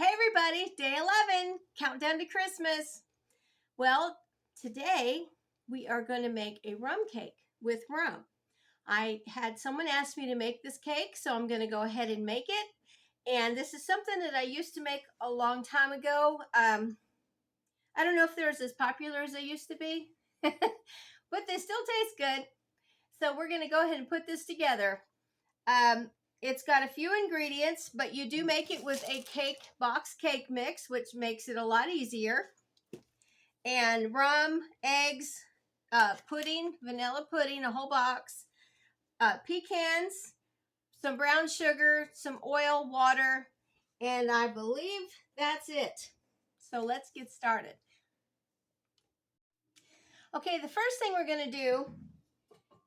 Hey everybody, day 11, countdown to Christmas. Well, today we are going to make a rum cake with rum. I had someone ask me to make this cake, so I'm going to go ahead and make it. And this is something that I used to make a long time ago. I don't know if they're as popular as they used to be, but they still taste good. So we're going to go ahead and put this together. It's got a few ingredients, but you do make it with a box cake mix, which makes it a lot easier. And rum, eggs, pudding, vanilla pudding, a whole box, pecans, some brown sugar, some oil, water, and I believe that's it. So let's get started. Okay, the first thing we're going to do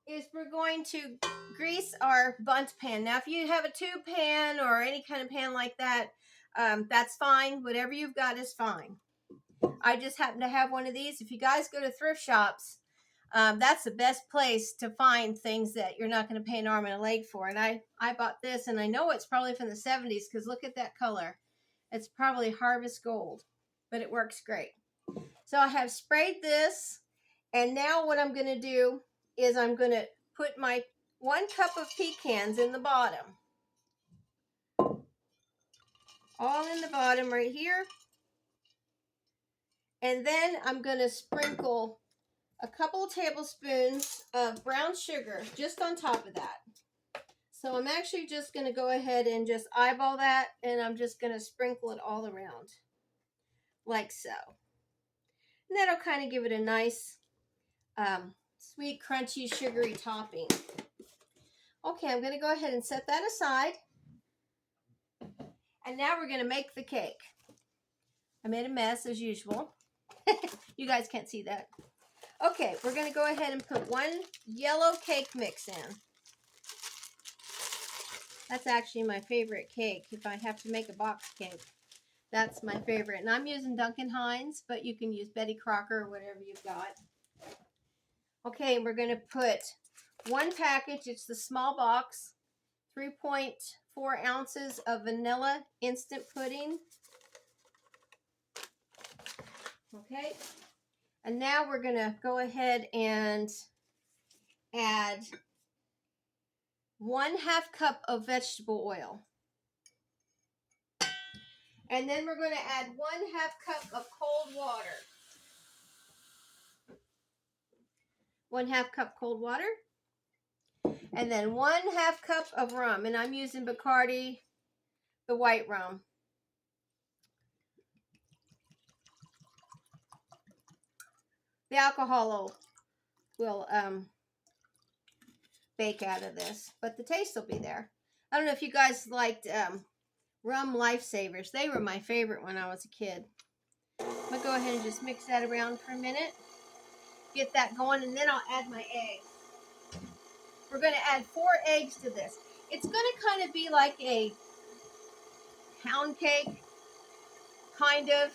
is we're going to grease our Bundt pan. Now, if you have a tube pan or any kind of pan like that, that's fine. Whatever you've got is fine. I just happen to have one of these. If you guys go to thrift shops, that's the best place to find things that you're not going to pay an arm and a leg for. And I bought this, and I know it's probably from the 70s because look at that color. It's probably harvest gold, but it works great. So I have sprayed this, and now what I'm going to do is I'm going to put my 1 cup of pecans in the bottom. All in the bottom right here. And then I'm going to sprinkle a couple tablespoons of brown sugar just on top of that. So I'm actually just going to go ahead and just eyeball that, and I'm just going to sprinkle it all around like so. And that'll kind of give it a nice sweet, crunchy, sugary topping. Okay, I'm going to go ahead and set that aside. And now we're going to make the cake. I made a mess as usual. You guys can't see that. Okay, we're going to go ahead and put 1 yellow cake mix in. That's actually my favorite cake if I have to make a box cake. That's my favorite. And I'm using Duncan Hines, but you can use Betty Crocker or whatever you've got. Okay, we're going to put 1 package, it's the small box, 3.4 ounces of vanilla instant pudding. Okay, and now we're going to go ahead and add 1/2 cup of vegetable oil. And then we're going to add 1/2 cup of cold water. 1/2 cup cold water. And then 1/2 cup of rum. And I'm using Bacardi, the white rum. The alcohol will bake out of this, but the taste will be there. I don't know if you guys liked rum lifesavers. They were my favorite when I was a kid. I'm going to go ahead and just mix that around for a minute. Get that going, and then I'll add my eggs. We're going to add 4 eggs to this. It's going to kind of be like a pound cake, kind of.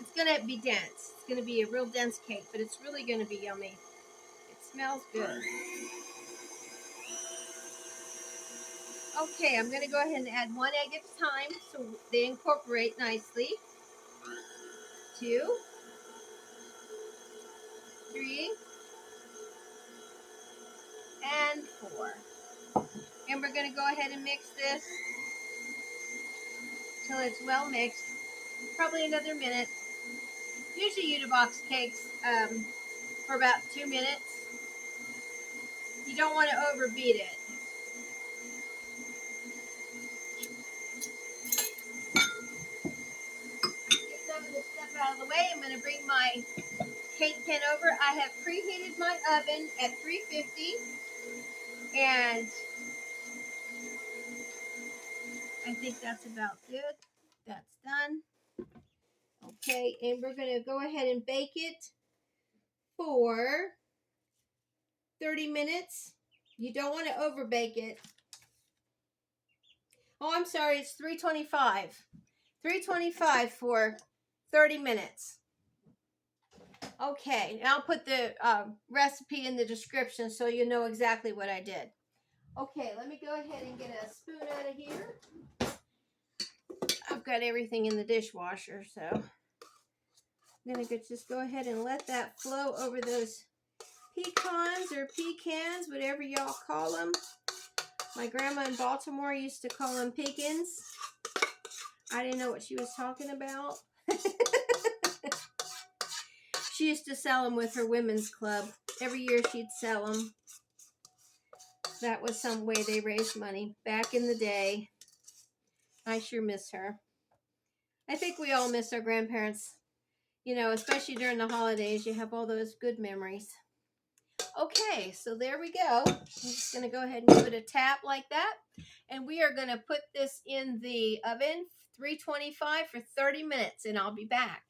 It's going to be dense. It's going to be a real dense cake, but it's really going to be yummy. It smells good. Okay, I'm going to go ahead and add 1 egg at a time so they incorporate nicely. 2, 3, and 4. And we're going to go ahead and mix this till it's well mixed. Probably another minute. Usually you do box cakes for about 2 minutes. You don't want to overbeat it. Get some of this stuff out of the way. I'm going to bring my cake pan over. I have preheated my oven at 350, and I think that's about good. That's done. Okay, and we're going to go ahead and bake it for 30 minutes. You don't want to over bake it. Oh, I'm sorry, it's 325. 325 for 30 minutes. Okay, and I'll put the recipe in the description so you know exactly what I did. Okay, let me go ahead and get a spoon out of here. I've got everything in the dishwasher, so I'm going to just go ahead and let that flow over those pecans or pecans, whatever y'all call them. My grandma in Baltimore used to call them pecans. I didn't know what she was talking about. She used to sell them with her women's club. Every year she'd sell them. That was some way they raised money back in the day. I sure miss her. I think we all miss our grandparents. You know, especially during the holidays, you have all those good memories. Okay, so there we go. I'm just going to go ahead and give it a tap like that. And we are going to put this in the oven, 325 for 30 minutes, and I'll be back.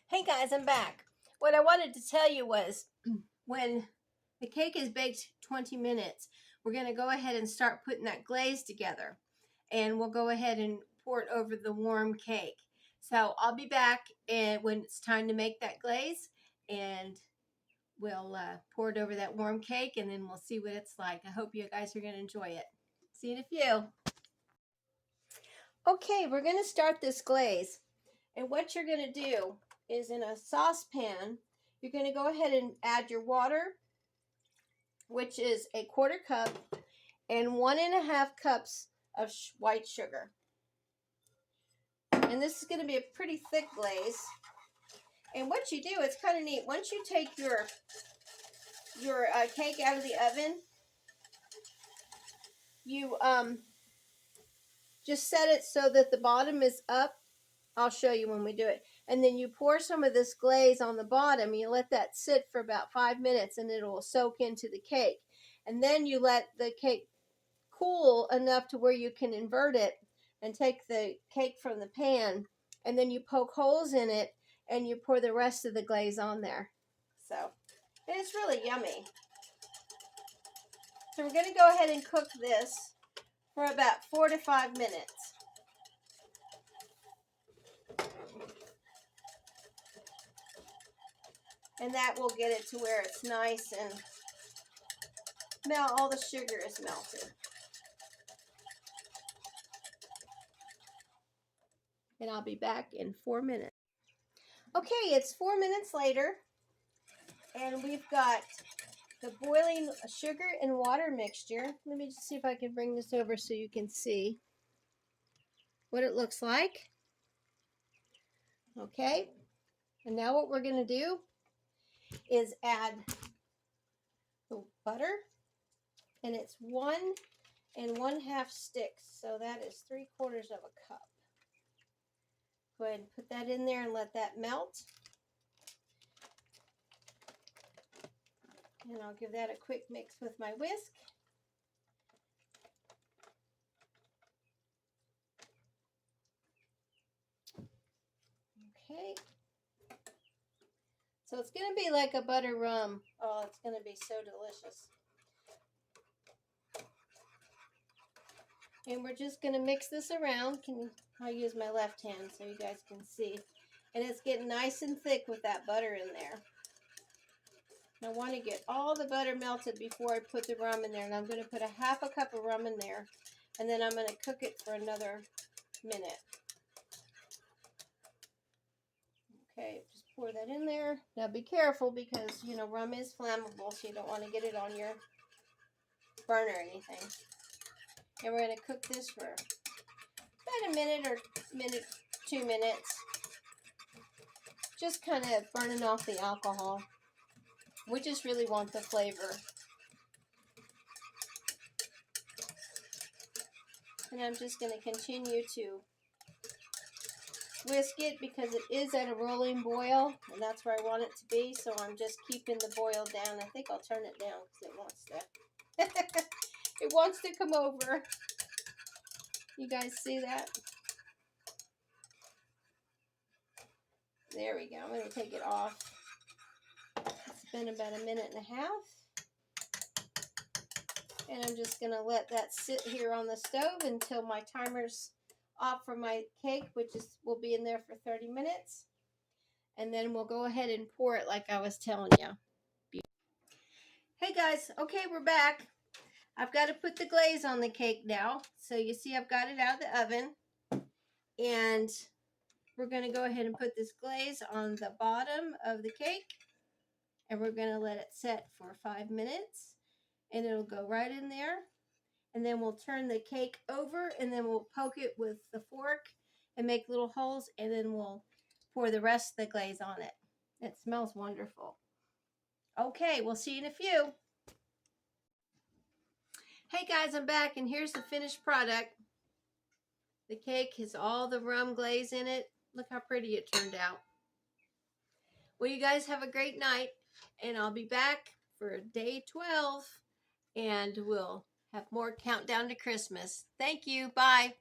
Hey guys, I'm back. What I wanted to tell you was when the cake is baked 20 minutes, we're going to go ahead and start putting that glaze together. And we'll go ahead and pour it over the warm cake. So I'll be back when it's time to make that glaze, and we'll pour it over that warm cake, and then we'll see what it's like. I hope you guys are going to enjoy it. See you in a few. Okay, we're going to start this glaze. And what you're going to do is in a saucepan, you're going to go ahead and add your water, which is a 1/4 cup, and 1½ cups of white sugar. And this is going to be a pretty thick glaze. And what you do, it's kind of neat. Once you take your cake out of the oven, you just set it so that the bottom is up. I'll show you when we do it. And then you pour some of this glaze on the bottom. You let that sit for about 5 minutes, and it will soak into the cake. And then you let the cake cool enough to where you can invert it and take the cake from the pan, and then you poke holes in it and you pour the rest of the glaze on there. So, and it's really yummy. So we're going to go ahead and cook this for about 4 to 5 minutes. And that will get it to where it's nice and all the sugar is melted. And I'll be back in 4 minutes. Okay, it's 4 minutes later, and we've got the boiling sugar and water mixture. Let me just see if I can bring this over so you can see what it looks like. Okay, and now what we're going to do is add the butter, and it's 1 1/2 sticks, so that is 3/4 of a cup. Go ahead and put that in there and let that melt. And I'll give that a quick mix with my whisk. Okay. So it's going to be like a butter rum. Oh, it's going to be so delicious. And we're just going to mix this around. I'll use my left hand so you guys can see. And it's getting nice and thick with that butter in there. And I want to get all the butter melted before I put the rum in there. And I'm going to put 1/2 cup of rum in there. And then I'm going to cook it for another minute. Okay, just pour that in there. Now be careful because, you know, rum is flammable, so you don't want to get it on your burner or anything. And we're going to cook this for about a minute or 2 minutes. Just kind of burning off the alcohol. We just really want the flavor. And I'm just going to continue to whisk it because it is at a rolling boil, and that's where I want it to be. So I'm just keeping the boil down. I think I'll turn it down because it wants to it wants to come over. You guys see that? There we go. I'm going to take it off. It's been about 1.5 minutes. And I'm just going to let that sit here on the stove until my timer's off for my cake, which will be in there for 30 minutes. And then we'll go ahead and pour it like I was telling you. Hey guys, okay, we're back. I've got to put the glaze on the cake now. So you see I've got it out of the oven. And we're going to go ahead and put this glaze on the bottom of the cake. And we're going to let it set for 5 minutes. And it'll go right in there. And then we'll turn the cake over and then we'll poke it with the fork and make little holes. And then we'll pour the rest of the glaze on it. It smells wonderful. Okay, we'll see you in a few. Hey guys, I'm back and here's the finished product. The cake has all the rum glaze in it. Look how pretty it turned out. Well, you guys have a great night and I'll be back for day 12 and we'll have more countdown to Christmas. Thank you. Bye.